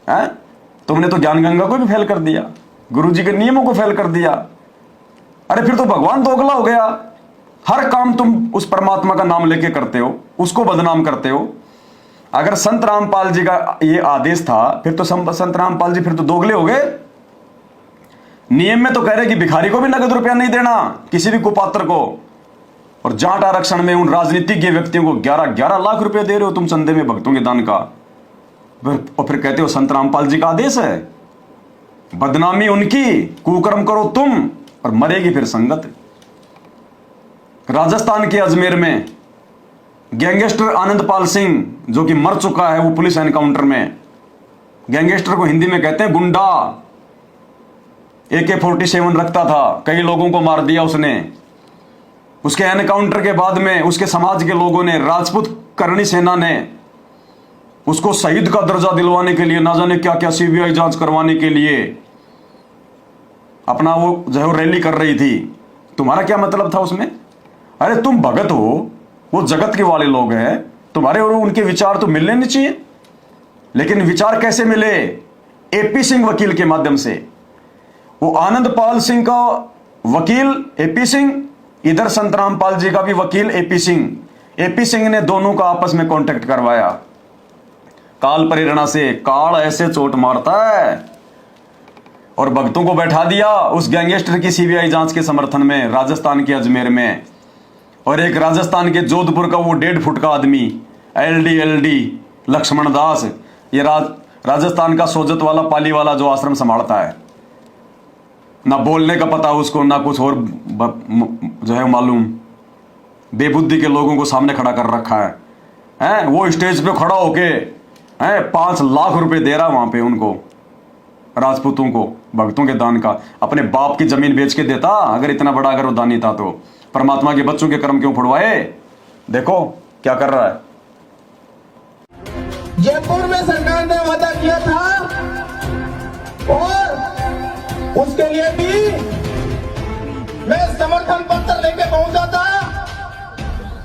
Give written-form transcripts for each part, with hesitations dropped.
है? तुमने तो ज्ञान गंगा को भी फेल कर दिया, गुरु जी के नियमों को फेल कर दिया। अरे फिर तो भगवान दोगला हो गया। हर काम तुम उस परमात्मा का नाम लेके करते हो, उसको बदनाम करते हो। अगर संत रामपाल जी का ये आदेश था, फिर तो संत रामपाल जी फिर तो दोगले हो गए। नियम में तो कह रहे कि भिखारी को भी नगद रुपया नहीं देना, किसी भी कुपात्र को। और जाट आरक्षण में उन राजनीतिज्ञ व्यक्तियों को 11-11 लाख रुपए दे रहे हो तुम चंदे में भक्तों के दान का। और फिर कहते हो संत रामपाल जी का आदेश है। बदनामी उनकी, कुकर्म करो तुम, और मरेगी फिर संगत। राजस्थान के अजमेर में गैंगस्टर आनंदपाल सिंह, जो कि मर चुका है वो पुलिस एनकाउंटर में। गैंगस्टर को हिंदी में कहते हैं गुंडा। AK-47 रखता था, कई लोगों को मार दिया उसने। उसके एनकाउंटर के बाद में उसके समाज के लोगों ने, राजपूत करणी सेना ने उसको शहीद का दर्जा दिलवाने के लिए, ना जाने क्या क्या CBI जांच करवाने के लिए अपना वो जो रैली कर रही थी। तुम्हारा क्या मतलब था उसमें? अरे तुम भगत हो, वो जगत के वाले लोग हैं, तुम्हारे और उनके विचार तो मिलने नहीं चाहिए। लेकिन विचार कैसे मिले? AP सिंह वकील के माध्यम से। वो आनंदपाल सिंह का वकील AP सिंह, इधर संत रामपाल जी का भी वकील AP सिंह। AP सिंह ने दोनों का आपस में कांटेक्ट करवाया। काल प्रेरणा से। काल ऐसे चोट मारता है। और भक्तों को बैठा दिया उस गैंगस्टर की CBI जांच के समर्थन में, राजस्थान के अजमेर में। और एक राजस्थान के जोधपुर का वो 1.5 फुट का आदमी LD लक्ष्मण दास, ये राजस्थान का सोजत वाला पाली वाला जो आश्रम संभालता है। ना बोलने का पता उसको, ना कुछ और जो है मालूम। बेबुद्धि के लोगों को सामने खड़ा कर रखा है, हैं? वो स्टेज पे खड़ा होके हैं 5 लाख रुपए दे रहा वहां पे उनको, राजपूतों को, भक्तों के दान का। अपने बाप की जमीन बेच के देता अगर इतना बड़ा अगर वो दानी था तो। परमात्मा के बच्चों के कर्म क्यों फुड़वाए? देखो क्या कर रहा है। जयपुर में सरकार ने वादा किया था और उसके लिए भी मैं समर्थन पत्र लेके पहुंचा था।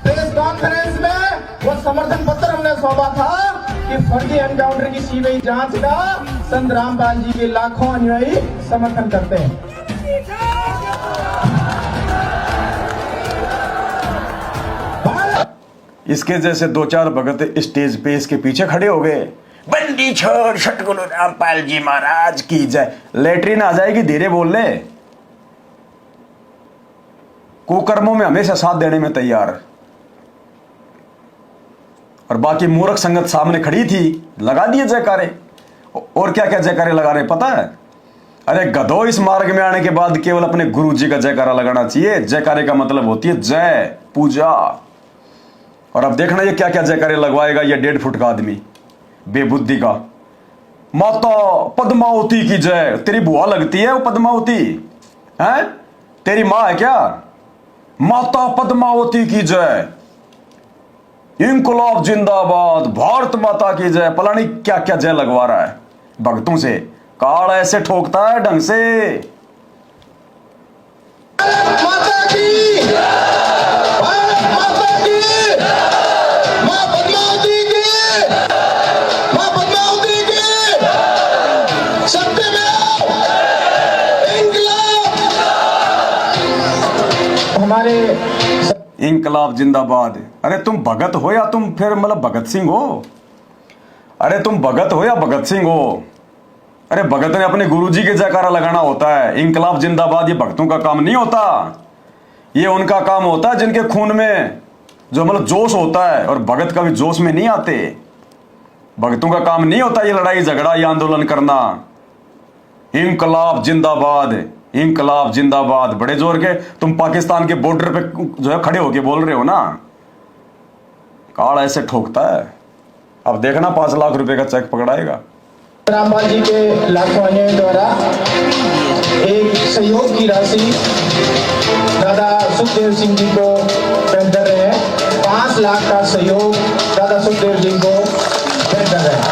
प्रेस कॉन्फ्रेंस में वो समर्थन पत्र हमने सौंपा था कि फर्जी एनकाउंटर की CBI जांच का संत रामपाल जी के लाखों अनुयायी समर्थन करते हैं। इसके जैसे 2-4 भगत स्टेज पे इसके पीछे खड़े हो गए, बंदी छोड़ सतगुरु रामपाल जी महाराज की जय। लेटरिन आ जाएगी, धीरे बोल ले। कुकर्मों में हमेशा साथ देने में तैयार। और बाकी मूर्ख संगत सामने खड़ी थी, लगा दिए जयकारे। और क्या क्या जयकारे लगा रहे पता है? अरे गधो, इस मार्ग में आने के बाद केवल अपने गुरु जी का जयकारा लगाना चाहिए। जयकारे का मतलब होती है जय, पूजा। और अब देखना ये क्या क्या जयकारे लगवाएगा ये 1.5 फुट का आदमी, बेबुद्धि का। माता पद्मावती की जय। तेरी बुआ लगती है वो पद्मावती? हैं? तेरी माँ है क्या? माता पद्मावती की जय। इंकलाब जिंदाबाद, भारत माता की जय। पता नहीं क्या क्या जय लगवा रहा है भक्तों से। काल ऐसे ठोकता है ढंग से। माता की हमारे इंकलाब जिंदाबाद। अरे तुम भगत हो या तुम फिर मतलब भगत सिंह हो? अरे तुम भगत हो या भगत सिंह हो? अरे भगत ने अपने गुरुजी के जयकारा लगाना होता है। इंकलाब जिंदाबाद ये भक्तों का काम नहीं होता। ये उनका काम होता है जिनके खून में जो मतलब जोश होता है। और भगत कभी जोश में नहीं आते। भक्तों का काम नहीं होता ये लड़ाई झगड़ा, ये आंदोलन करना। इंकलाब जिंदाबाद, इंकलाब जिंदाबाद। बड़े जोर के तुम पाकिस्तान के बॉर्डर पे जो है खड़े होके बोल रहे हो ना। काल ऐसे ठोकता है। अब देखना 5 लाख रुपए का चेक पकड़ाएगा। रामपाल जी के लाखों अनुयायियों द्वारा एक सहयोग की राशि दादा सुखदेव सिंह जी को भेंट कर रहे हैं। 5 लाख का सहयोग दादा सुखदेव जी को भेंट कर रहे हैं।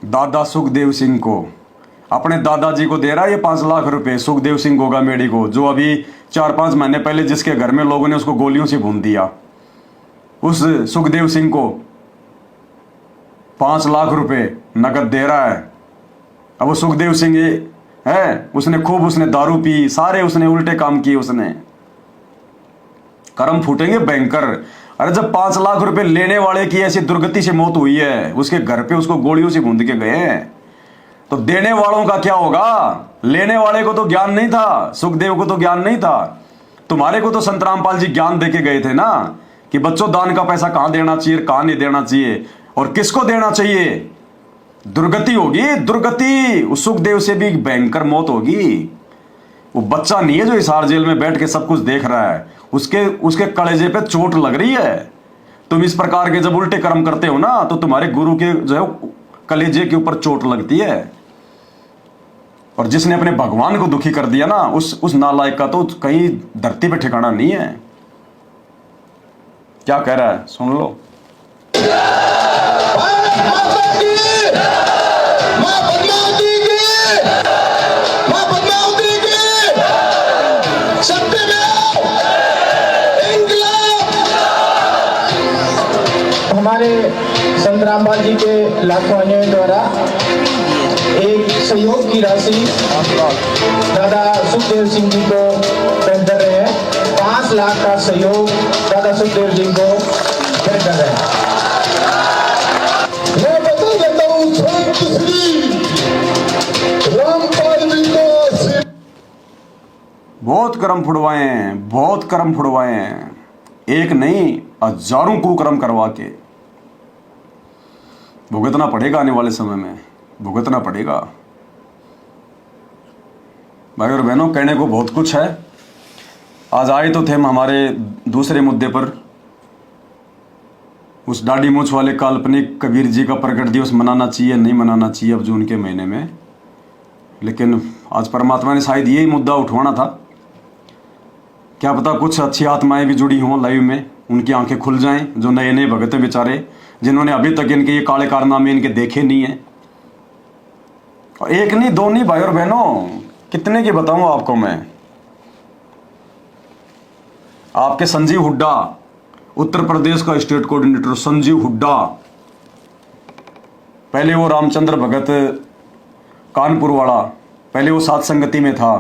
दादा सुखदेव सिंह को, अपने दादाजी को दे रहा है ये 5 लाख रुपए। सुखदेव सिंह गोगामेड़ी को, जो अभी 4-5 महीने पहले जिसके घर में लोगों ने उसको गोलियों से भून दिया, उस सुखदेव सिंह को 5 लाख रुपए नकद दे रहा है। अब वो सुखदेव सिंह है, उसने दारू पी, सारे उसने उल्टे काम किए, उसने कर्म फूटेंगे बैंकर। अरे जब 5 लाख रुपए लेने वाले की ऐसी दुर्गति से मौत हुई है, उसके घर पे उसको गोलियों से गूंद के गए हैं, तो देने वालों का क्या होगा? लेने वाले को तो ज्ञान नहीं था, सुखदेव को तो ज्ञान नहीं था। तुम्हारे को तो संत रामपाल जी ज्ञान देके गए थे ना कि बच्चों दान का पैसा कहां देना चाहिए, कहां नहीं देना चाहिए और किसको देना चाहिए। दुर्गति होगी, दुर्गति। उस सुखदेव से भी भयंकर मौत होगी। वो बच्चा नहीं है जो हिसार जेल में बैठ के सब कुछ देख रहा है, उसके कलेजे पे चोट लग रही है। तुम इस प्रकार के जब उल्टे कर्म करते हो ना, तो तुम्हारे गुरु के जो है कलेजे के ऊपर चोट लगती है। और जिसने अपने भगवान को दुखी कर दिया ना, उस नालायक का तो कहीं धरती पे ठिकाना नहीं है। क्या कह रहा है सुन लो। हमारे संत रामपाल जी के लाखों अनुयायियों द्वारा एक सहयोग की राशि दादा सुखदेव सिंह जी को भेंट कर रहे हैं। 5 लाख का सहयोग दादा सुखदेव जी को भेंट कर रहे हैं। मैं बता देता हूँ संत श्री रामपाल जी को बहुत कर्म फुड़वाए हैं, बहुत कर्म फुड़वाए हैं, एक नहीं हजारों कुकर्म करवा के। भुगतना पड़ेगा, आने वाले समय में भुगतना पड़ेगा। भाई और बहनों, कहने को बहुत कुछ है। आज आए तो थे हम हमारे दूसरे मुद्दे पर, उस दाढ़ी मूछ वाले काल्पनिक कबीर जी का प्रकट दिवस मनाना चाहिए नहीं मनाना चाहिए अब जून के महीने में। लेकिन आज परमात्मा ने शायद यही मुद्दा उठवाना था। क्या पता कुछ अच्छी आत्माएं भी जुड़ी हों लाइव में, उनकी आंखें खुल जाएं, जो नए नए भगत हैं बेचारे, जिन्होंने अभी तक इनके ये काले कारनामे इनके देखे नहीं है। और एक नहीं, दो नहीं भाई और बहनों, कितने की बताऊं आपको मैं। आपके संजीव हुड्डा, उत्तर प्रदेश का स्टेट कोऑर्डिनेटर संजीव हुड्डा, पहले वो रामचंद्र भगत कानपुर वाला, पहले वो सात संगति में था।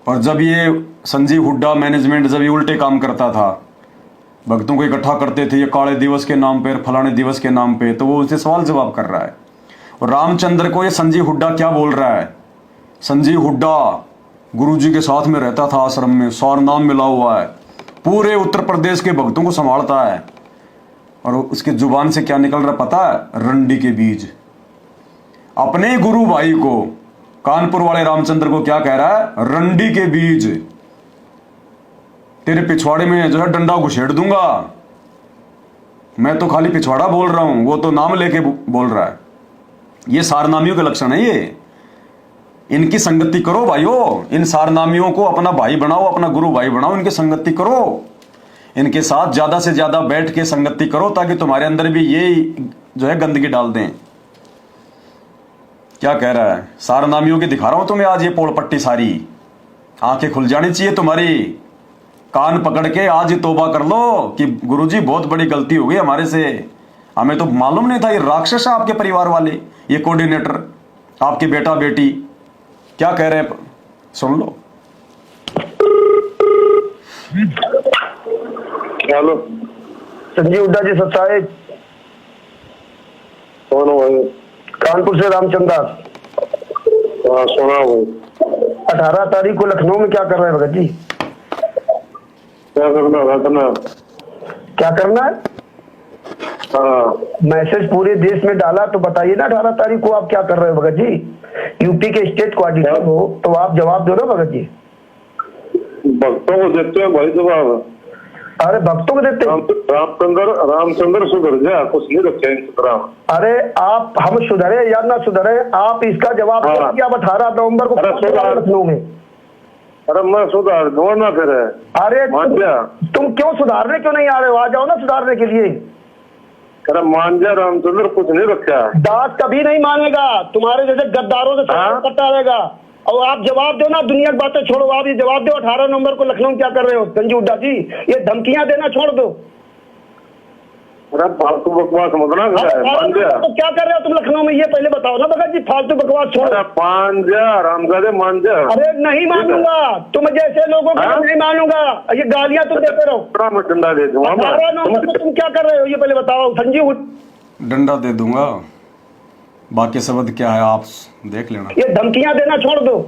और जब ये संजीव हुड्डा मैनेजमेंट जब ये उल्टे काम करता था, भक्तों को इकट्ठा करते थे ये काले दिवस के नाम पे, फलाने दिवस के नाम पे, तो वो उनसे सवाल जवाब कर रहा है। और रामचंद्र को ये संजीव हुड्डा क्या बोल रहा है? संजीव हुड्डा गुरुजी के साथ में रहता था आश्रम में, सौर नाम मिला हुआ है, पूरे उत्तर प्रदेश के भक्तों को संभालता है। और उसकी जुबान से क्या निकल रहा पता है? रंडी के बीज। अपने गुरु भाई को, कानपुर वाले रामचंद्र को क्या कह रहा है? रंडी के बीज। तेरे पिछवाड़े में जो है डंडा घुसेड़ दूंगा। मैं तो खाली पिछवाड़ा बोल रहा हूं, वो तो नाम लेके बोल रहा है। ये सारनामियों के लक्षण है ये। इनकी संगति करो भाइयों, इन सारनामियों को अपना भाई बनाओ, अपना गुरु भाई बनाओ, इनकी संगति करो, इनके साथ ज्यादा से ज्यादा बैठ के संगति करो, ताकि तुम्हारे अंदर भी ये जो है गंदगी डाल दें। क्या कह रहा है? सारनामियों की दिखा रहा हूं तुम्हें आज ये पोल पट्टी सारी। आंखें खुल जानी चाहिए तुम्हारी, कान पकड़ के आज ही तौबा कर लो कि गुरुजी बहुत बड़ी गलती हो गई हमारे से। हमें तो मालूम नहीं था ये राक्षस है आपके परिवार वाले, ये कोऑर्डिनेटर, आपके बेटा बेटी। क्या कह रहे हैं सुन लो। हेलो, संजीव हुड्डा जी सत्साए, कौन हो भाई? कानपुर से रामचंद्र। हाँ सुना भाई। 18 तारीख को लखनऊ में क्या कर रहे हैं भगत जी? क्या करना क्या करना है? हाँ मैसेज पूरे देश में डाला, तो बताइए ना 18 तारीख को आप क्या कर रहे हो भगत जी? यूपी के स्टेट कोऑर्डिनेटर हो तो आप जवाब दो ना भगत जी। भक्तों को देते हैं भाई जवाब। अरे भक्तों को देते हैं? रामचंद्र सुधर जा, कुछ नहीं रखे इंतजाम। अरे आप, हम सुधरे या ना सुधरे, आप इसका जवाब दो कि आप 18 नवंबर को लखनऊ में। अरे मैं सुधार दो ना फिर। अरे तुम क्यों सुधारने क्यों नहीं आ रहे हो? आ जाओ ना सुधारने के लिए। अरे मान जा, रामचंद्र कुछ नहीं रखा। दास कभी नहीं मानेगा, तुम्हारे जैसे गद्दारों से कटा रहेगा। और आप जवाब दो ना, दुनिया की बातें छोड़ो, आप ये जवाब दो 18 नवंबर को लखनऊ क्या कर रहे हो? संजीव हुड्डा जी, ये धमकियां देना छोड़ दो। अरे फालतू बकवास मत ना कर, मान जा। तो क्या कर रहे हो तुम लखनऊ में, ये पहले बताओ ना भगत जी, फालतू बकवास छोड़ो। अरे मान जा रामजादे, मान जा। अरे नहीं मानूंगा, तुम जैसे लोगों को हाँ? नहीं मानूंगा, ये गालियां तुम देते रहो। थोड़ा मैं डंडा दे दूंगा। 18 नवंबर को तुम क्या कर रहे हो ये पहले बताओ संजीव। डंडा दे दूंगा, बाकी शब्द क्या है आप देख लेना। ये धमकियां देना छोड़ दो।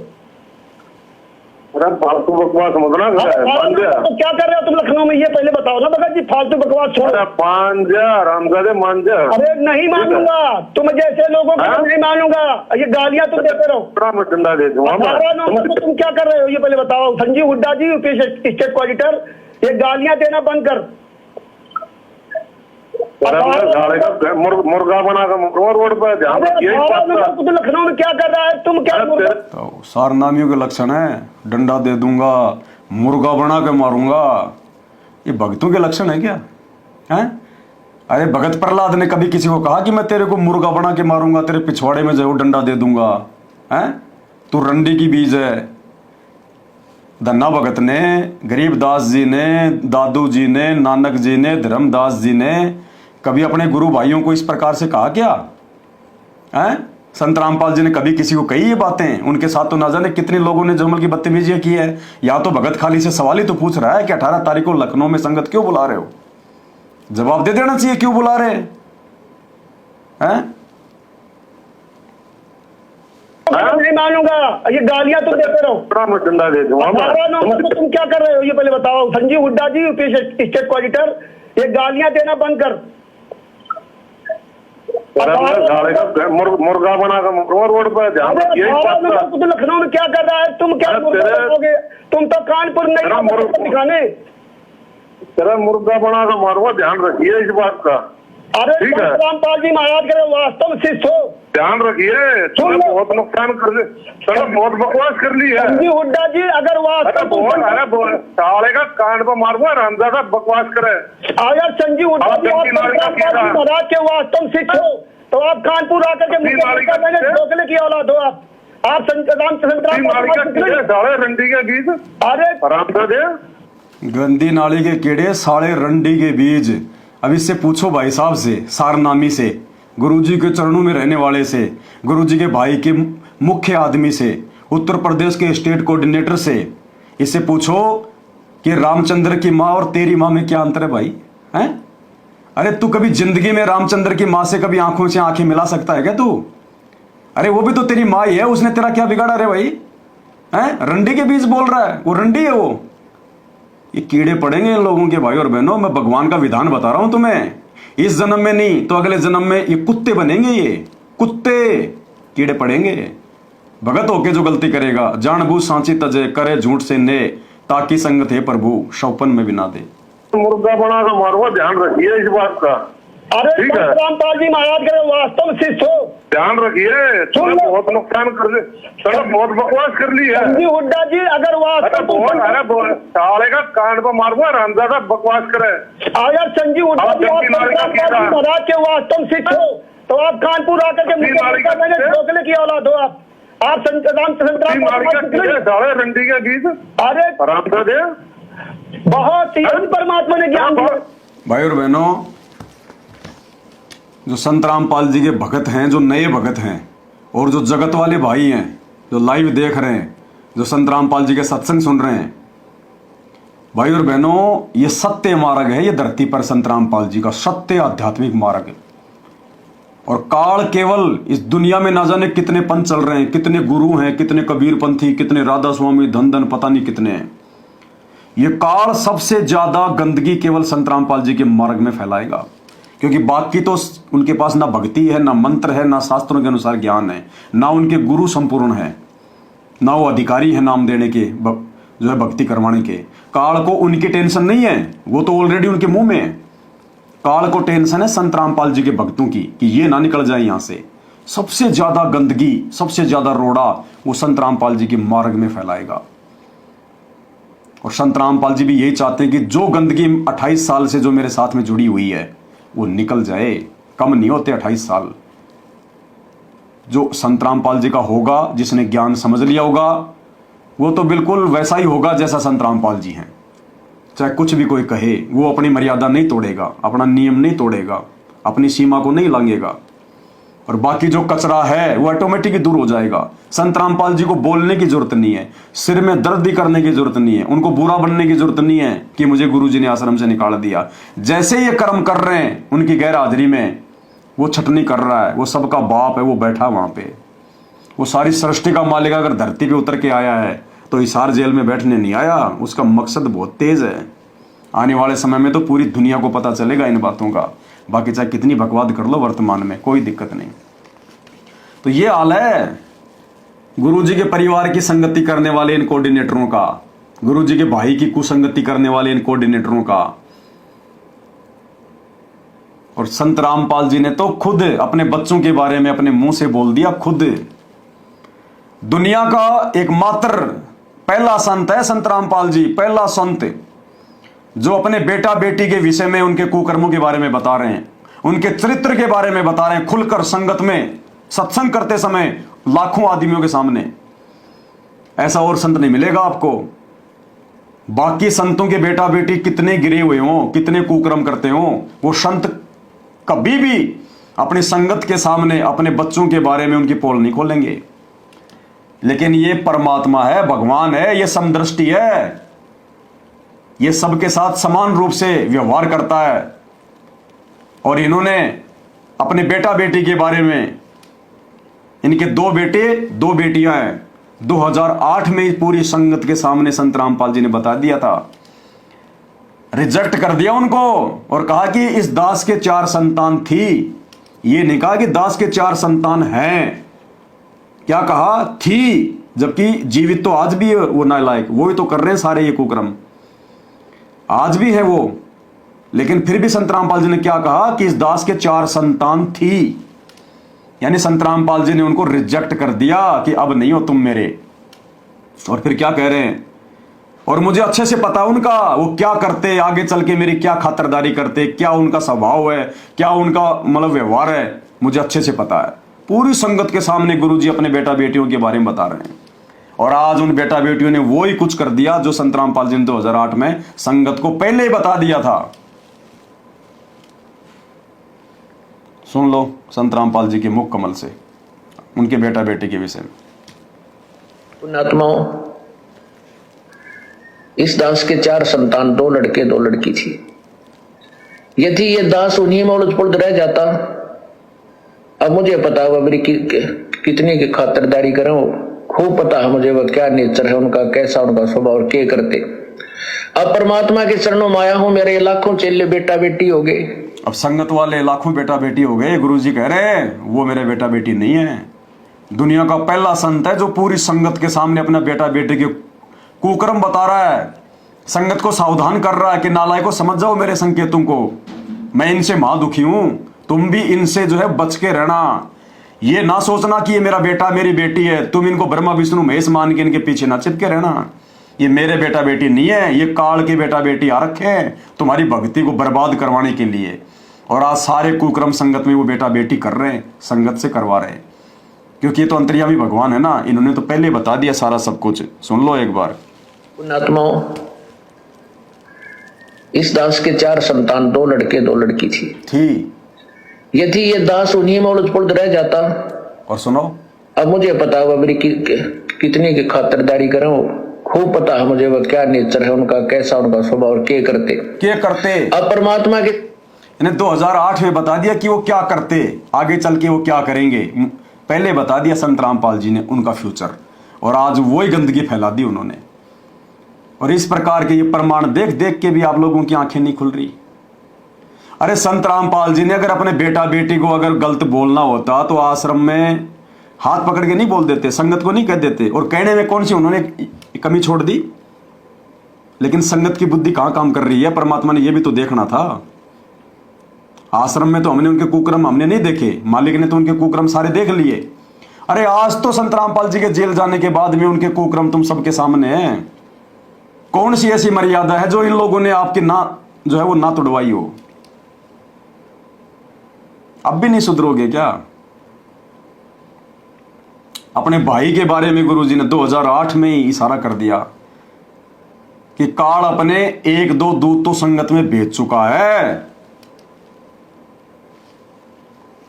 अरे फालतू बकवास मत ना कर, मान जा। तो क्या कर रहे हो तुम लखनऊ में, ये पहले बताओ ना भगत जी, फालतू बकवास छोड़ो। अरे मान जा रामजादे, मान जा। अरे नहीं मानूंगा, तुम जैसे लोगों को हाँ? नहीं मानूंगा, ये गालियां तुम देते रहो। थोड़ा मैं डंडा दे दूंगा। 18 नवंबर को तुम क्या कर रहे हो ये पहले बताओ संजीव हुड्डा जी, यूपी स्टेट कोऑर्डिनेटर, ये गालियां देना बंद कर। मुर्गा बना कर रोड पर ध्यान अरे रखिए। 18 नवंबर को तो लखनऊ में क्या कर रहा है, तुम क्या तो सारनामियों के लक्षण है, डंडा दे दूंगा, मुर्गा बना के मारूंगा, ये भक्तों के लक्षण है क्या? हैं? अरे भगत प्रहलाद ने कभी किसी को कहा कि मैं तेरे को मुर्गा बना के मारूंगा, तेरे पिछवाड़े में जो डंडा दे दूंगा? हैं? तू रंडी की बीज है। धन्ना भगत ने, गरीबदास जी ने, दादू जी ने, नानक जी ने, धर्मदास जी ने कभी अपने गुरु भाइयों को इस प्रकार से कहा क्या? हैं? संत रामपाल जी ने कभी किसी को कही ये बातें? उनके साथ तो ना जाने कितने लोगों ने जमल की बदतमीजियां की है। या तो भगत खाली से सवाल ही तो पूछ रहा है कि 18 तारीख को लखनऊ में संगत क्यों बुला रहे हो? जवाब दे देना चाहिए क्यों बुला रहे हैं? नहीं मानूंगा, ये गालियां तुम देते रहो। थोड़ा मैं डंडा दे दूंगा। 18 नवंबर को तुम क्या कर रहे हो ये पहले बताओ संजीव हुड्डा जी, यूपी स्टेट कोऑर्डिनेटर, ये गालियां देना बंद कर। मुर्गा बना कर रोड पर ध्यान अरे रखिए। 18 नवंबर को तो लखनऊ में क्या कर रहा है, तुम क्या करोगे? तुम तो कानपुर नहीं दिखाने। तेरा मुर्गा बना कर मारूंगा, ध्यान रखिए इस बात का। अरे ठीक है। रामपाल जी महाराज करे वास्तव में शिष्य हो। ध्यान रखिए, तुमने बहुत नुकसान कर ली, तुमने बहुत बकवास कर ली है। संजीव हुड्डा जी अगर वास्तव बोल साले का कान पर मारूंगा, रामजादा बकवास करे। अगर संजीव हुड्डा जी आप रामपाल जी महाराज के वास्तव शिष्य हो तो आप कानपुर आकर के मुझे ढोकले की औलाद हो। आप रंडी के बीज, अरे रामजादे गंदी नाली के कीड़े, साले रंडी के बीज। अब इससे पूछो भाई साहब से, सारनामी से, गुरुजी के चरणों में रहने वाले से, गुरुजी के भाई के मुख्य आदमी से, उत्तर प्रदेश के स्टेट कोऑर्डिनेटर से, इससे पूछो कि रामचंद्र की माँ और तेरी माँ में क्या अंतर है भाई? हैं? अरे तू कभी जिंदगी में रामचंद्र की माँ से कभी आंखों से आंखें मिला सकता है क्या तू? अरे वो भी तो तेरी माँ ही है, उसने तेरा क्या बिगाड़ा रे भाई? हैं? रंडी के बीज बोल रहा है, वो रंडी है वो। ये कीड़े पड़ेंगे इन लोगों के भाई और बहनों, मैं भगवान का विधान बता रहा हूं तुम्हें। इस जन्म में नहीं तो अगले जन्म में ये कुत्ते बनेंगे, ये कुत्ते कीड़े पड़ेंगे। भगत होके जो गलती करेगा, जानबूझ सांची तजे, करे झूठ से ने, ताकि संगत है प्रभु शौपन में भी ना दे। मुर्गा बना कर मारूंगा, ध्यान रखिए इस बात का। अरे ठीक है। रामपाल जी महाराज करे वास्तव शिष्य हो। ध्यान रखिए, तुमने बहुत नुकसान कर ली, तुमने बहुत बकवास कर ली है। संजीव हुड्डा जी अगर वास्तव साले का कान पर मारूंगा, रामजादा बकवास करे। अगर संजीव हुड्डा जी आप रामपाल जी महाराज के वास्तव शिष्य हो तो आप कानपुर आकर के मुझे ढोकले की औलाद हो। आप रंडी के बीज, अरे रामजादे बहुत ही परमात्मा ने ज्ञान दिया। भाई और बहनों, जो संत रामपाल जी के भगत हैं, जो नए भगत हैं, और जो जगत वाले भाई हैं जो लाइव देख रहे हैं, जो संत रामपाल जी के सत्संग सुन रहे हैं, भाई और बहनों, ये सत्य मार्ग है, ये धरती पर संत रामपाल जी का सत्य आध्यात्मिक मार्ग है। और काल केवल इस दुनिया में ना जाने कितने पंथ चल रहे हैं, कितने गुरु हैं, कितने कबीरपंथी, कितने राधा स्वामी, धन धन पता नहीं कितने हैं। ये काल सबसे ज्यादा गंदगी केवल संत रामपाल जी के मार्ग में फैलाएगा, क्योंकि बाकी तो उनके पास ना भक्ति है, ना मंत्र है, ना शास्त्रों के अनुसार ज्ञान है, ना उनके गुरु संपूर्ण है, ना वो अधिकारी है नाम देने के, जो है भक्ति करवाने के। काल को उनकी टेंशन नहीं है, वो तो ऑलरेडी उनके मुंह में है। काल को टेंशन है संत रामपाल जी के भक्तों की कि ये ना निकल जाए यहां से। सबसे ज्यादा गंदगी, सबसे ज्यादा रोड़ा वो संत रामपाल जी के मार्ग में फैलाएगा। और संत रामपाल जी भी यही चाहते हैं कि जो गंदगी 28 साल से जो मेरे साथ में जुड़ी हुई है वो निकल जाए। कम नहीं होते 28 साल। जो संत रामपाल जी का होगा, जिसने ज्ञान समझ लिया होगा, वो तो बिल्कुल वैसा ही होगा जैसा संत रामपाल जी हैं। चाहे कुछ भी कोई कहे, वो अपनी मर्यादा नहीं तोड़ेगा, अपना नियम नहीं तोड़ेगा, अपनी सीमा को नहीं लांघेगा, और बाकी जो कचरा है वो ऑटोमेटिक ही दूर हो जाएगा। संत रामपाल जी को बोलने की जरूरत नहीं है, सिर में दर्द ही करने की जरूरत नहीं है, उनको बुरा बनने की जरूरत नहीं है कि मुझे गुरुजी ने आश्रम से निकाल दिया। जैसे ये कर्म कर रहे हैं उनकी गैर हाजिरी में, वो छटनी कर रहा है, वो सबका बाप है, वो बैठा वहां पे, वो सारी सृष्टि का मालिक अगर धरती पे उतर के आया है तो हिसार जेल में बैठने नहीं आया, उसका मकसद बहुत तेज है। आने वाले समय में तो पूरी दुनिया को पता चलेगा इन बातों का। बाकी चाहे कितनी बकवाद कर लो वर्तमान में, कोई दिक्कत नहीं। तो ये हाल है गुरुजी के परिवार की संगति करने वाले इन कोऑर्डिनेटरों का, गुरुजी के भाई की कुसंगति करने वाले इन कोऑर्डिनेटरों का। और संत रामपाल जी ने तो खुद अपने बच्चों के बारे में अपने मुंह से बोल दिया, खुद दुनिया का एकमात्र पहला संत है संत रामपाल जी, पहला संत जो अपने बेटा बेटी के विषय में उनके कुकर्मों के बारे में बता रहे हैं, उनके चरित्र के बारे में बता रहे हैं, खुलकर संगत में सत्संग करते समय लाखों आदमियों के सामने। ऐसा और संत नहीं मिलेगा आपको। बाकी संतों के बेटा बेटी कितने गिरे हुए हों, कितने कुकर्म करते हों, वो संत कभी भी अपनी संगत के सामने अपने बच्चों के बारे में उनकी पोल नहीं खोलेंगे। लेकिन ये परमात्मा है, भगवान है, ये समदृष्टि है, ये सबके साथ समान रूप से व्यवहार करता है। और इन्होंने अपने बेटा बेटी के बारे में, इनके 2 बेटे 2 बेटियां हैं, 2008 में पूरी संगत के सामने संत रामपाल जी ने बता दिया था, रिजेक्ट कर दिया उनको और कहा कि इस दास के 4 संतान थी। ये नहीं कहा कि दास के 4 संतान हैं, क्या कहा थी, जबकि जीवित तो आज भी है वो नालायक, वो ही तो कर रहे हैं सारे ये कुकर्म, आज भी है वो। लेकिन फिर भी संत रामपाल जी ने क्या कहा कि इस दास के 4 संतान थी, यानी संत रामपाल जी ने उनको रिजेक्ट कर दिया कि अब नहीं हो तुम मेरे। और फिर क्या कह रहे हैं, और मुझे अच्छे से पता है उनका, वो क्या करते, आगे चल के मेरी क्या खातिरदारी करते, क्या उनका स्वभाव है, क्या उनका मतलब व्यवहार है, मुझे अच्छे से पता है। पूरी संगत के सामने गुरुजी अपने बेटा बेटियों के बारे में बता रहे हैं। और आज उन बेटा बेटियों ने वो ही कुछ कर दिया जो संत रामपाल जी ने 2008 में संगत को पहले ही बता दिया था। सुन लो संत रामपाल जी के मुख कमल से उनके बेटा बेटी के विषय में। पुण्यात्माओं, इस दास के 4 संतान, 2 लड़के 2 लड़की थी। यदि ये दास उन्हीं में उलझ पुलझ रह जाता, अब मुझे पता है मेरी कितनी की खातिरदारी करें, खूब पता है मुझे वह क्या नेचर है उनका, कैसा उनका स्वभाव और क्या करते। अब परमात्मा के चरणों में आया हूं, मेरे लाखों चेले बेटा बेटी हो गए। अब संगत वाले लाखों बेटा बेटी हो गए, गुरुजी कह रहे हैं वो मेरे बेटा बेटी नहीं है। दुनिया का पहला संत है जो पूरी संगत के सामने अपना बेटा बेटी के कुकर्म बता रहा है, संगत को सावधान कर रहा है कि नालायकों समझ जाओ मेरे संकेतों को, मैं इनसे महादुखी हूं, तुम भी इनसे जो है बच के रहना। ये ना सोचना कि ये मेरा बेटा मेरी बेटी है, तुम इनको ब्रह्मा विष्णु महेश मान के इनके पीछे ना चिपके रहना। ये मेरे बेटा बेटी नहीं है, ये काल के बेटा बेटी आ रखे हैं तुम्हारी भक्ति को बर्बाद करवाने के लिए। और आज सारे कुकर्म संगत में वो बेटा बेटी कर रहे हैं, संगत से करवा रहे हैं, क्योंकि ये तो अंतर्यामी भगवान है ना, इन्होंने तो पहले बता दिया सारा सब कुछ। सुन लो एक बार। पुण्यात्माओं, इस दास के 4 संतान, 2 लड़के 2 लड़की थी। यदि ये दास उन्हीं में उलझ पुलझ रह जाता, और सुनो, अब मुझे पता है मेरी कितनी की खातिरदारी करें, खूब पता है मुझे वह क्या नेचर है उनका, कैसा उनका स्वभाव और क्या करते। अब परमात्मा के इन्हें 2008 में बता दिया कि वो क्या करते, आगे चल के वो क्या करेंगे, पहले बता दिया संत रामपाल जी ने उनका फ्यूचर। और आज वही गंदगी फैला दी उन्होंने। और इस प्रकार के ये प्रमाण देख देख के भी आप लोगों की आंखें नहीं खुल रही। अरे संत रामपाल जी ने अगर अपने बेटा बेटी को अगर गलत बोलना होता तो आश्रम में हाथ पकड़ के नहीं बोल देते, संगत को नहीं कह देते। और कहने में कौन सी उन्होंने कमी छोड़ दी। लेकिन संगत की बुद्धि कहां काम कर रही है, परमात्मा ने यह भी तो देखना था। आश्रम में तो हमने उनके कुकर्म हमने नहीं देखे, मालिक ने तो उनके कुकर्म सारे देख लिए। अरे आज तो संत रामपाल जी के जेल जाने के बाद में उनके कुकर्म तुम सबके सामने हैं। कौन सी ऐसी मर्यादा है जो इन लोगों ने आपकी ना जो है वो ना तोड़वाई हो। अब भी नहीं सुधरोगे क्या। अपने भाई के बारे में गुरुजी ने 2008 में ही इशारा कर दिया कि काल अपने 1-2 दूत तो संगत में भेज चुका है।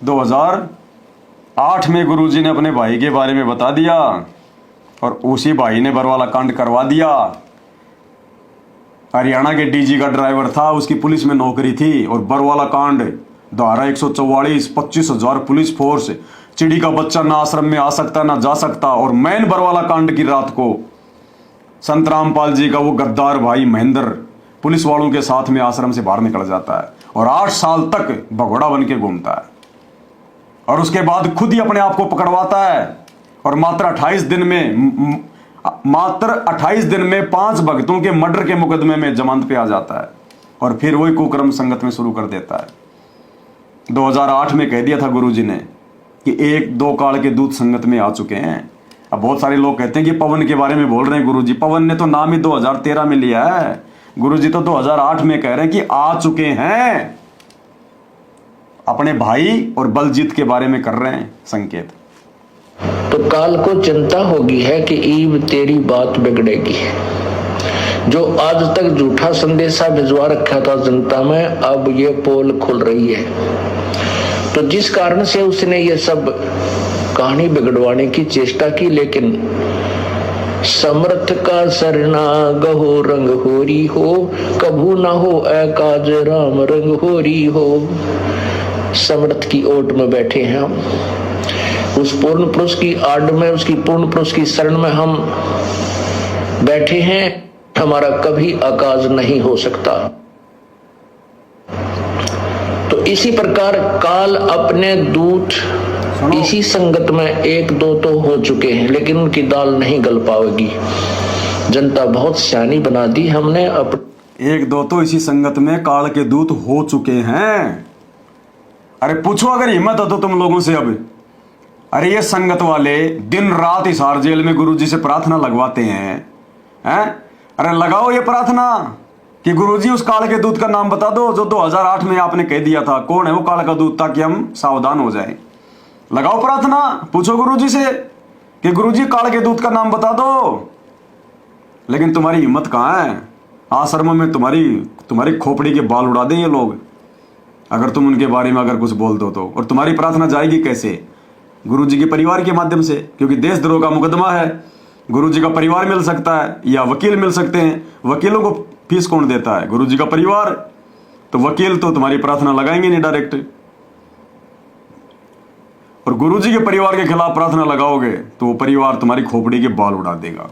2008 में गुरुजी ने अपने भाई के बारे में बता दिया और उसी भाई ने बरवाला कांड करवा दिया। हरियाणा के डीजी का ड्राइवर था, उसकी पुलिस में नौकरी थी, और बरवाला कांड धारा 144, 25,000 पुलिस फोर्स, चिड़ी का बच्चा ना आश्रम में आ सकता ना जा सकता। और मैन बरवाला कांड की रात को संत रामपाल जी का वो गद्दार भाई महेंद्र पुलिस वालों के साथ में आश्रम से बाहर निकल जाता है और 8 साल तक भगोड़ा बन के घूमता है, और उसके बाद खुद ही अपने आप को पकड़वाता है और मात्र 28 दिन में 5 भक्तों के मर्डर के मुकदमे में जमानत पे आ जाता है और फिर वही कुकर्म संगत में शुरू कर देता है। 2008 में कह दिया था गुरुजी ने कि 1-2 काल के दूत संगत में आ चुके हैं। अब बहुत सारे लोग कहते हैं कि पवन के बारे में बोल रहे हैं गुरुजी, पवन ने तो नाम ही 2013 में लिया है, गुरुजी तो 2008 में कह रहे हैं कि आ चुके हैं। अपने भाई और बलजीत के बारे में कर रहे हैं संकेत। तो काल को चिंता होगी है कि ईब तेरी बात बिगड़ेगी। जो आज तक झूठा संदेशा भिजवा रखा था जनता में, अब ये पोल खुल रही है। तो जिस कारण से उसने ये सब कहानी बिगड़वाने की चेष्टा की, लेकिन समर्थ का सरना गहो रंग होरी हो, कभू ना हो एकाज राम रंग होरी हो। समर्थ की ओट में बैठे हैं हम, उस पूर्ण पुरुष की आड़ में, उसकी पूर्ण पुरुष की शरण में हम बैठे हैं। हमारा कभी आकाज नहीं हो सकता। तो इसी प्रकार काल अपने दूत इसी संगत में 1-2 तो हो चुके हैं, लेकिन उनकी दाल नहीं गल पाएगी। जनता बहुत सियानी बना दी हमने। 1-2 तो इसी संगत में काल के दूत हो चुके हैं। अरे पूछो अगर हिम्मत हो तो तुम लोगों से अब। अरे ये संगत वाले दिन रात हिसार जेल में गुरुजी से प्रार्थना लगवाते हैं। अरे लगाओ ये प्रार्थना कि गुरुजी उस काल के दूत का नाम बता दो जो 2008 में आपने कह दिया था। कौन है वो काल का दूत, ताकि हम सावधान हो जाएं। लगाओ प्रार्थना, पूछो गुरुजी से कि गुरुजी काल के दूत का नाम बता दो। लेकिन तुम्हारी हिम्मत कहाँ है? आश्रमों में तुम्हारी खोपड़ी के बाल उड़ा दें ये लोग अगर तुम उनके बारे में अगर कुछ बोल दो तो। और तुम्हारी प्रार्थना जाएगी कैसे? गुरुजी के परिवार के माध्यम से, क्योंकि देशद्रोह का मुकदमा है। गुरुजी का परिवार मिल सकता है या वकील मिल सकते हैं। वकीलों को फीस कौन देता है? गुरुजी का परिवार। तो वकील तो तुम्हारी प्रार्थना लगाएंगे नहीं डायरेक्ट। और गुरुजी के परिवार के खिलाफ प्रार्थना लगाओगे तो वो परिवार तुम्हारी खोपड़ी के बाल उड़ा देगा।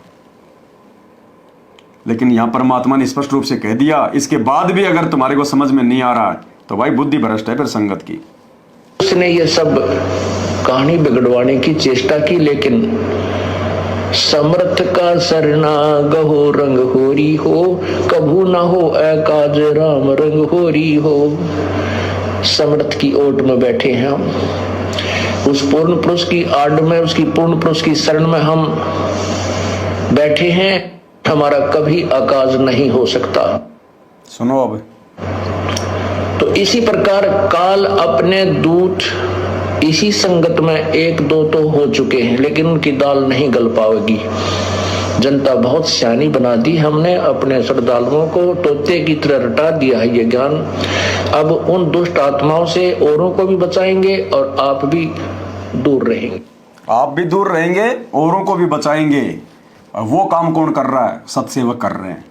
लेकिन यहां परमात्मा ने स्पष्ट रूप से कह दिया, इसके बाद भी अगर तुम्हारे को समझ में नहीं आ रहा तो भाई बुद्धि भ्रष्ट है फिर संगत की। उसने ये सब कहानी बिगड़वाने की चेष्टा की, लेकिन समर्थ का सरना गहो रंग होरी हो, कभू ना हो एकाज राम रंग होरी हो। समर्थ की ओट में बैठे हैं हम, उस पूर्ण पुरुष की आड़ में, उसकी पूर्ण पुरुष की शरण में हम बैठे हैं। हमारा कभी आकाज नहीं हो सकता। सुनो अब। तो इसी प्रकार काल अपने दूत इसी संगत में 1-2 तो हो चुके हैं, लेकिन उनकी दाल नहीं गल पाएगी। जनता बहुत सियानी बना दी हमने। अपने श्रद्धालुओं को तोते की तरह रटा दिया है ये ज्ञान। अब उन दुष्ट आत्माओं से औरों को भी बचाएंगे और आप भी दूर रहेंगे। आप भी दूर रहेंगे, औरों को भी बचाएंगे। और वो काम कौन कर रहा है? सत्सेवक कर रहे हैं।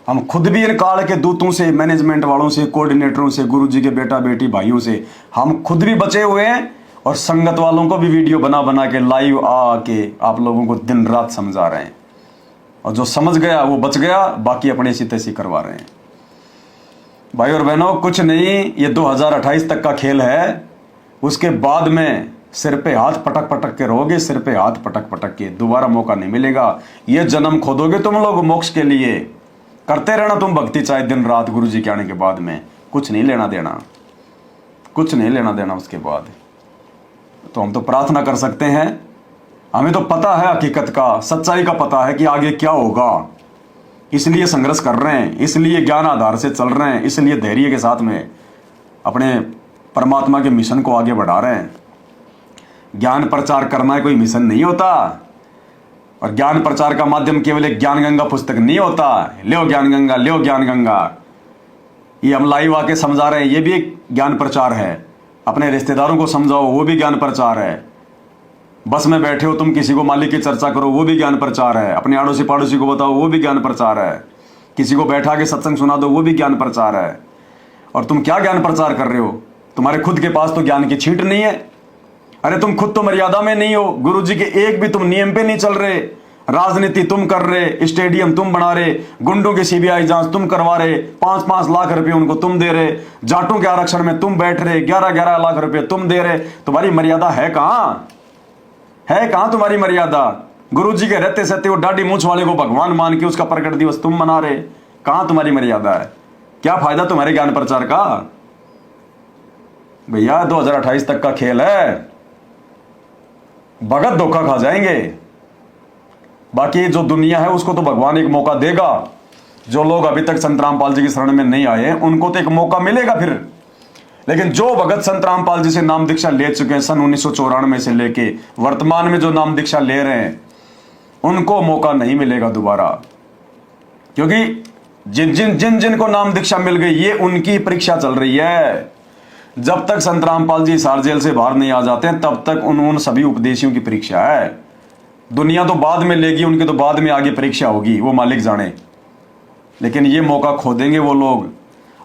हम खुद भी इन काल के दूतों से, मैनेजमेंट वालों से, कोऑर्डिनेटरों से, गुरुजी के बेटा बेटी भाइयों से हम खुद भी बचे हुए हैं। और संगत वालों को भी वीडियो बना बना के लाइव आके आप लोगों को दिन रात समझा रहे हैं। और जो समझ गया वो बच गया, बाकी अपने सी तैसी करवा रहे हैं। भाई और बहनों, कुछ नहीं, ये 2028 तक का खेल है। उसके बाद में सिर पे हाथ पटक पटक के रहोगे, सिर पे हाथ पटक पटक के। दोबारा मौका नहीं मिलेगा। ये जन्म खोदोगे तुम लोग मोक्ष के लिए। करते रहना तुम भक्ति चाहे दिन रात। गुरुजी के आने के बाद में कुछ नहीं लेना देना, कुछ नहीं लेना देना उसके बाद। तो हम तो प्रार्थना कर सकते हैं। हमें तो पता है हकीकत का, सच्चाई का पता है कि आगे क्या होगा। इसलिए संघर्ष कर रहे हैं, इसलिए ज्ञान आधार से चल रहे हैं, इसलिए धैर्य के साथ में अपने परमात्मा के मिशन को आगे बढ़ा रहे हैं। ज्ञान प्रचार करना कोई मिशन नहीं होता। और ज्ञान प्रचार का माध्यम केवल एक ज्ञान गंगा पुस्तक नहीं होता। लो ज्ञान गंगा, लो ज्ञान गंगा, ये हम लाइव आके समझा रहे हैं, ये भी एक ज्ञान प्रचार है। अपने रिश्तेदारों को समझाओ, वो भी ज्ञान प्रचार है। बस में बैठे हो तुम, किसी को मालिक की चर्चा करो, वो भी ज्ञान प्रचार है। अपने आड़ोसी पड़ोसी को बताओ, वो भी ज्ञान प्रचार है। किसी को बैठा के सत्संग सुना दो, वो भी ज्ञान प्रचार है। और तुम क्या ज्ञान प्रचार कर रहे हो? तुम्हारे खुद के पास तो ज्ञान की छींट नहीं है। अरे तुम खुद तो मर्यादा में नहीं हो, गुरु जी के एक भी तुम नियम पे नहीं चल रहे। राजनीति तुम कर रहे, स्टेडियम तुम बना रहे, गुंडों की सीबीआई जांच तुम करवा रहे, 5-5 लाख रुपए उनको तुम दे रहे, जाटों के आरक्षण में तुम बैठ रहे, 11-11 लाख रुपए तुम दे रहे। तुम्हारी मर्यादा है कहां? है कहां तुम्हारी मर्यादा? गुरु जी के रहते सहते वो दाढ़ी मूंछ वाले को भगवान मान के उसका प्रकट दिवस तुम मना रहे। कहां तुम्हारी मर्यादा है? क्या फायदा तुम्हारे ज्ञान प्रचार का? भैया 2028 तक का खेल है, भगत धोखा खा जाएंगे। बाकी जो दुनिया है उसको तो भगवान एक मौका देगा। जो लोग अभी तक संत रामपाल जी की शरण में नहीं आए उनको तो एक मौका मिलेगा फिर। लेकिन जो भगत संत रामपाल जी से नाम दीक्षा ले चुके हैं सन 1994 से लेके वर्तमान में जो नाम दीक्षा ले रहे हैं, उनको मौका नहीं मिलेगा दोबारा। क्योंकि जिन को नाम दीक्षा मिल गई, ये उनकी परीक्षा चल रही है। जब तक संत रामपाल जी हिसार जेल से बाहर नहीं आ जाते हैं तब तक उन सभी उपदेशियों की परीक्षा है। दुनिया तो बाद में लेगी, उनके तो बाद में आगे परीक्षा होगी, वो मालिक जाने। लेकिन ये मौका खो देंगे वो लोग।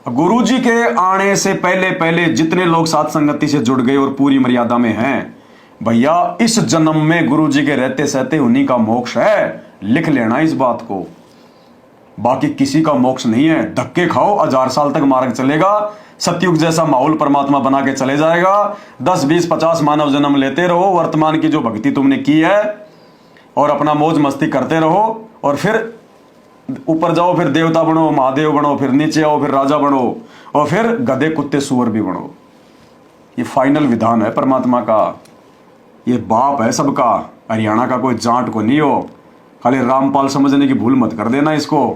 गुरु जी के आने से पहले पहले जितने लोग साथ संगति से जुड़ गए और पूरी मर्यादा में हैं, भैया इस जन्म में गुरु जी के रहते सहते उन्हीं का मोक्ष है। लिख लेना इस बात को, बाकी किसी का मोक्ष नहीं है। धक्के खाओ, 1000 साल तक मार्ग चलेगा। सतयुग जैसा माहौल परमात्मा बना के चले जाएगा। 10, 20, 50 मानव जन्म लेते रहो, वर्तमान की जो भक्ति तुमने की है और अपना मौज मस्ती करते रहो, और फिर ऊपर जाओ, फिर देवता बनो, महादेव बनो, फिर नीचे आओ, फिर राजा बनो, और फिर गधे कुत्ते सुअर भी बनो। ये फाइनल विधान है परमात्मा का। ये बाप है सबका, हरियाणा का कोई जाट को नहीं हो। खाली रामपाल समझने की भूल मत कर देना इसको।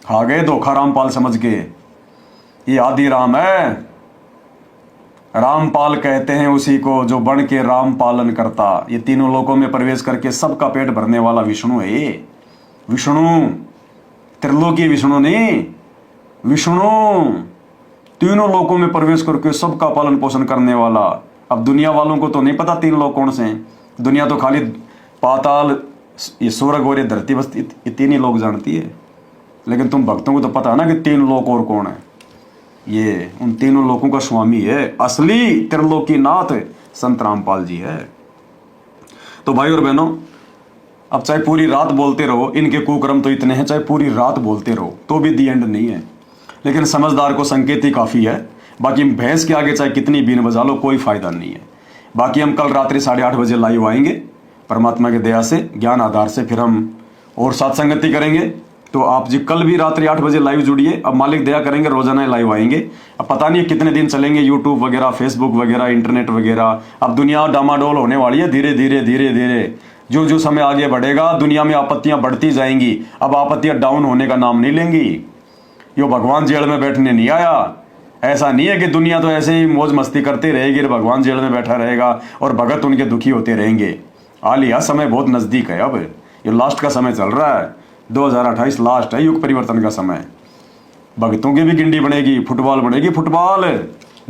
खा गए धोखा रामपाल समझ के। ये आदि राम है। रामपाल कहते हैं उसी को जो बन के राम पालन करता। ये तीनों लोकों में प्रवेश करके सबका पेट भरने वाला विष्णु है। ये विष्णु, त्रिलोकी विष्णु नहीं, विष्णु तीनों लोकों में प्रवेश करके सबका पालन पोषण करने वाला। अब दुनिया वालों को तो नहीं पता 3 लोक कौन से हैं। दुनिया तो खाली पाताल, ये स्वर्ग और ये धरती, बस ये 3 ही लोग जानती है। लेकिन तुम भक्तों को तो पता है ना कि 3 लोक और कौन है। ये उन तीनों लोगों का स्वामी है, असली त्रिलोकी नाथ संत रामपाल जी है। तो भाई और बहनों, अब चाहे पूरी रात बोलते रहो, इनके कुकर्म तो इतने हैं, चाहे पूरी रात बोलते रहो तो भी दी एंड नहीं है। लेकिन समझदार को संकेत ही काफ़ी है। बाकी भैंस के आगे चाहे कितनी बीन बजा लो, कोई फायदा नहीं है। बाकी हम कल रात्रि 8:30 बजे लाइव आएंगे परमात्मा की दया से, ज्ञान आधार से। फिर हम और साथ संगति करेंगे। तो आप जी कल भी रात्रि 8 बजे लाइव जुड़िए। अब मालिक दया करेंगे रोजाना लाइव आएंगे। अब पता नहीं कितने दिन चलेंगे, यूट्यूब वगैरह, फेसबुक वगैरह, इंटरनेट वगैरह। अब दुनिया डामाडोल होने वाली है धीरे धीरे धीरे धीरे। जो समय आगे बढ़ेगा दुनिया में आपत्तियां बढ़ती जाएंगी। अब आपत्तियां डाउन होने का नाम नहीं लेंगी। यो भगवान जेल में बैठने नहीं आया। ऐसा नहीं है कि दुनिया तो ऐसे ही मौज मस्ती करती रहेगी और भगवान जेल में बैठा रहेगा और भगत उनके दुखी होते रहेंगे। आलिया समय बहुत नजदीक है। अब ये लास्ट का समय चल रहा है। 2028 लास्ट है, युग परिवर्तन का समय। भक्तों की भी गिंडी बनेगी, फुटबॉल बनेगी, फुटबॉल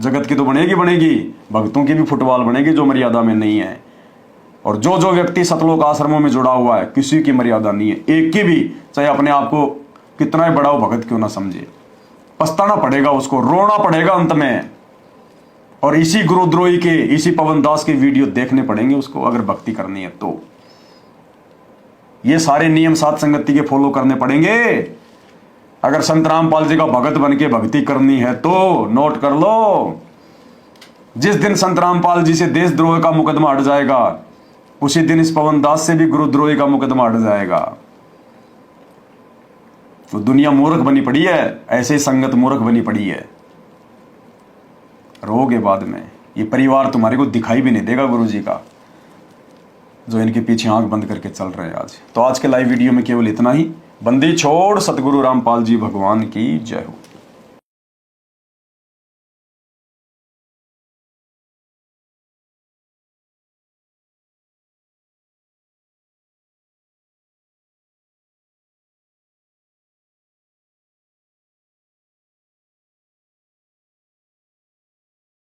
जगत की तो बनेगी, भक्तों की भी फुटबॉल बनेगी जो मर्यादा में नहीं है। और जो व्यक्ति सतलोक आश्रमों में जुड़ा हुआ है, किसी की मर्यादा नहीं है, एक की भी, चाहे अपने आप को कितना ही बड़ा भगत क्यों ना समझे। पछताना पड़ेगा उसको, रोना पड़ेगा अंत में। और इसी गुरुद्रोही के, इसी पवन दास के वीडियो देखने पड़ेंगे उसको अगर भक्ति करनी है तो। ये सारे नियम साथ संगति के फॉलो करने पड़ेंगे अगर संत रामपाल जी का भगत बन के भक्ति करनी है तो। नोट कर लो, जिस दिन संत रामपाल जी से देशद्रोह का मुकदमा हट जाएगा उसी दिन इस पवन दास से भी गुरुद्रोही का मुकदमा हट जाएगा। तो दुनिया मूर्ख बनी पड़ी है, ऐसे ही संगत मूर्ख बनी पड़ी है। रोगे बाद में, ये परिवार तुम्हारे को दिखाई भी नहीं देगा गुरु जी का, जो इनके पीछे आंख बंद करके चल रहे हैं आज। तो आज के लाइव वीडियो में केवल इतना ही। बंदी छोड़ सतगुरु रामपाल जी भगवान की जय हो।